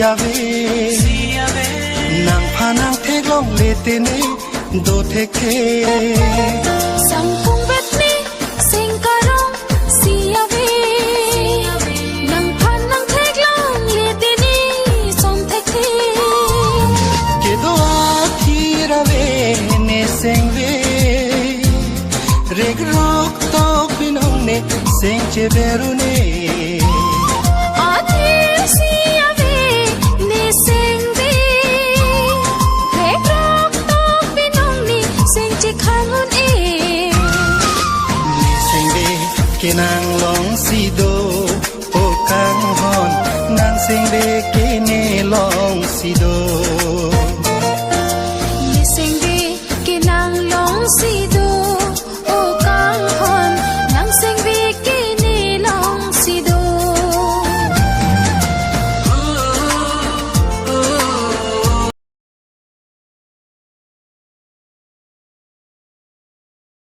siave nang phanang thek long le te ne do thek the sang cung vet ni sing karong siave nang phanang thek long le te ni som thek the ke do thi rave ne sing ve reg rok tok binong ne sing che beru ne nang long si do o kang hon nang sing de ke ne long si do